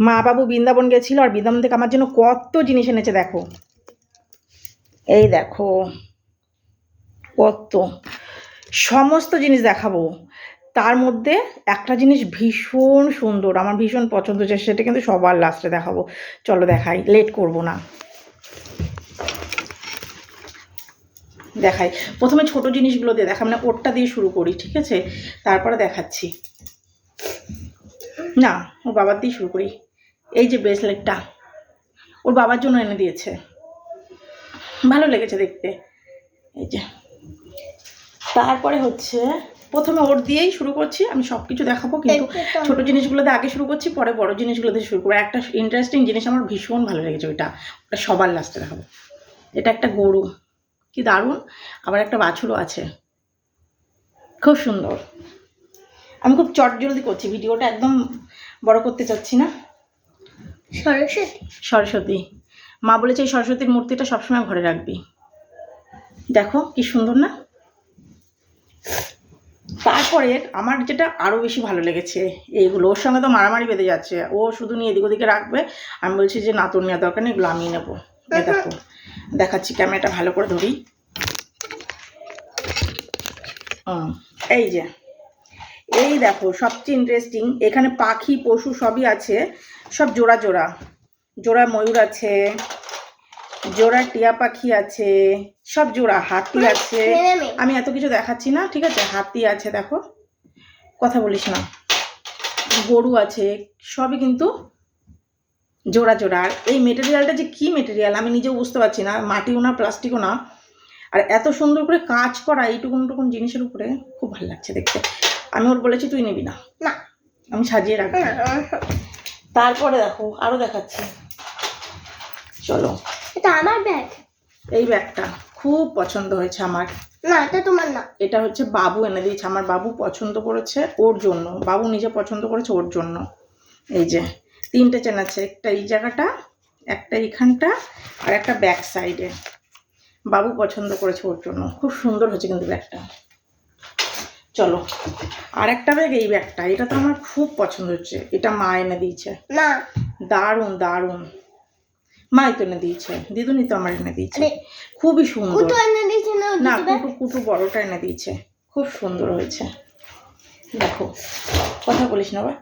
মা বাবু বৃন্দাবন গেছিল, আর বৃন্দাবন থেকে আমার জন্য কত জিনিস এনেছে দেখো। এই দেখো কত সমস্ত জিনিস দেখাবো। তার মধ্যে একটা জিনিস ভীষণ সুন্দর, আমার ভীষণ পছন্দ হচ্ছে, সেটা কিন্তু সবার লাস্টে দেখাবো। চলো দেখাই, লেট করব না। দেখাই, প্রথমে ছোট জিনিসগুলো দিয়ে দেখা, মানে ওরটা দিয়ে শুরু করি, ঠিক আছে? তারপরে দেখাচ্ছি। না, ওর বাবার দিয়ে শুরু করি। এই যে ব্রেসলেটটা ওর বাবার জন্য এনে দিয়েছে, ভালো লেগেছে দেখতে। এই যে, তারপরে হচ্ছে প্রথমে ওর দিয়েই শুরু করছি। আমি সব কিছু দেখাবো, কিন্তু ছোট জিনিসগুলো দিয়ে আগে শুরু করছি, পরে বড় জিনিসগুলো দিয়ে শুরু করবো। একটা ইন্টারেস্টিং জিনিস আমার ভীষণ ভালো লেগেছে, ওটা সবার লাস্টে দেখাবো। এটা একটা গরু, কি দারুণ। আবার একটা বাছুরও আছে, খুব সুন্দর। আমি খুব চটজলদি করছি ভিডিওটা, একদম বড় করতে চাচ্ছি না। সরস্বতী মা বলেছে এই সরস্বতীর মূর্তিটা সবসময় ঘরে রাখবি। দেখো কি সুন্দর না? তারপরে আমার যেটা আরও বেশি ভালো লেগেছে, এইগুলো ওর সঙ্গে তো মারামারি বেঁধে যাচ্ছে, ও শুধু নিয়ে এদিক ওদিকে রাখবে। আমি বলছি যে না, তোর নেওয়ার দরকার নেই, এগুলো আমি নেবো। দেখো দেখাচ্ছি, ক্যামেরাটা ভালো করে ধরি। এই যে, এই দেখো সবচেয়ে ইন্টারেস্টিং, এখানে পাখি পশু সবই আছে, সব জোড়া জোড়া। জোড়া ময়ূর আছে, জোড়া টিয়া পাখি আছে, সব জোড়া। হাতি আছে, আমি এত কিছু দেখাচ্ছি না, ঠিক আছে? হাতি আছে, দেখো, কথা বলিস না। গরু আছে, সবই কিন্তু জোড়া জোড়া। আর এই মেটেরিয়ালটা যে কি মেটেরিয়াল আমি নিজেও বুঝতে পারছি না, মাটিও না প্লাস্টিকও না, আর এত সুন্দর করে কাজ করা এইটুকুন টুকুন জিনিসের উপরে, খুব ভালো লাগছে দেখতে। আমি ওর বলেছি তুই নিবি না, না আমি সাজিয়ে রাখবো। তারপরে দেখো আরো দেখাচ্ছি, চলো। এটা আমার ব্যাগ। এই ব্যাগটা খুব পছন্দ হয়েছে আমার। না, এটা তোমার না, এটা হচ্ছে বাবু এনে দিয়েছে, আমার বাবু পছন্দ করেছে ওর জন্য, বাবু নিজে পছন্দ করেছে ওর জন্য। এই যে তিনটে চেন আছে, একটা এই জায়গাটা, একটা এইখানটা, আর একটা ব্যাক সাইডে। বাবু পছন্দ করেছে ওর জন্য, খুব সুন্দর হয়েছে কিন্তু ব্যাগটা। চলো, আর একটা ব্যাগ, এই ব্যাগটা, এটা তো আমার খুব পছন্দ হচ্ছে, এটা মা এনে দিয়েছে। না, দারুণ দারুণ, মাই তো এনে দিয়েছে, দিদুনি তো আমার এনে দিয়েছে, খুবই সুন্দর। না, কুটু বড়টা এনে দিয়েছে, খুব সুন্দর হয়েছে। দেখো, কথা বলিস না বা।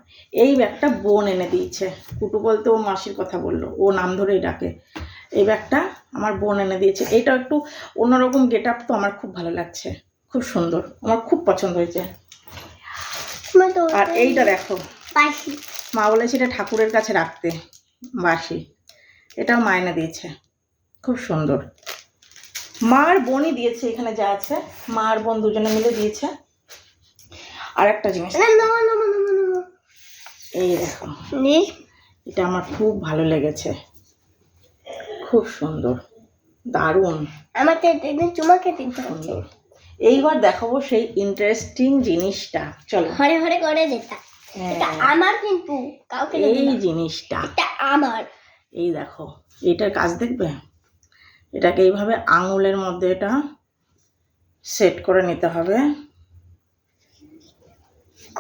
এই ব্যাগটা বোন এনে দিয়েছে, কুটু বলতে ও মাসির কথা বললো, ও নাম ধরেই ডাকে। এই ব্যাগটা আমার বোন এনে দিয়েছে, এটা একটু অন্যরকম গেট আপ, তো আমার খুব ভালো লাগছে, খুব সুন্দর, আমার খুব পছন্দ হয়েছে। আর এইটা দেখো, মা বলেছে এটা ঠাকুরের কাছে রাখতে, বাসি, এটাও মা এনে দিয়েছে, খুব সুন্দর। মার বোনই দিয়েছে, এখানে যা আছে মা আর বোন দুজনে মিলে দিয়েছে। আর একটা জিনিস, এই দেখো, এটা আমার খুব ভালো লেগেছে, খুব সুন্দর, দারুণ, আমাকে তোমাকে দিতে সুন্দর। এইবার দেখাবো সেই ইন্টারেস্টিং জিনিসটা, চলো। হরে হরে করে যেটা, এটা আমার, কিন্তু কাউকে এই জিনিসটা এটা আমার। এই দেখো, এটার কাজ দেখবে, এটাকে এইভাবে আঙুলের মধ্যে এটা সেট করে নিতে হবে,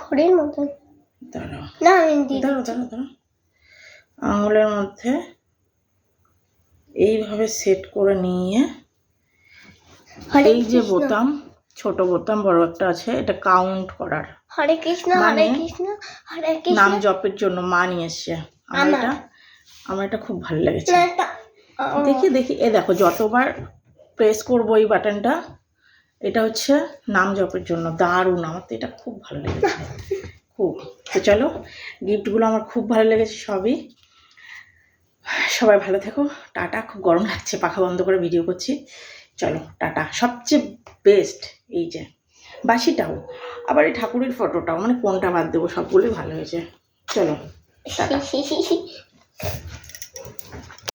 ঘড়ির মতো। দাঁড়াও, না, দাঁড়াও দাঁড়াও দাঁড়াও, আঙুলের মধ্যে এইভাবে সেট করে নিয়ে, এই যে বোতাম, ছোট বোতাম বড় একটা আছে, এটা কাউন্ট করার। হরে কৃষ্ণ হরে কৃষ্ণ হরে কৃষ্ণ, নাম জপের জন্য মা নিয়ে এসছে। আমার এটা খুব ভালো লেগেছে। দেখি দেখি, এ দেখো, যতবার প্রেস করবো এই বাটনটা, এটা হচ্ছে নাম জপের জন্য, দারুণ, আমার তো এটা খুব ভালো লেগেছে, খুব। তো চলো, গিফটগুলো আমার খুব ভালো লেগেছে সবই। সবাই ভালো থেকো, টাটা। খুব গরম লাগছে, পাখা বন্ধ করে ভিডিও করছি, চলো টাটা। সবচেয়ে বেস্ট এই যে বাসিটাও, আবার এই ঠাকুরের ফটোটাও, মানে কোনটা বাদ দেবো, সবগুলোই ভালো হয়েছে, চলো টাটা।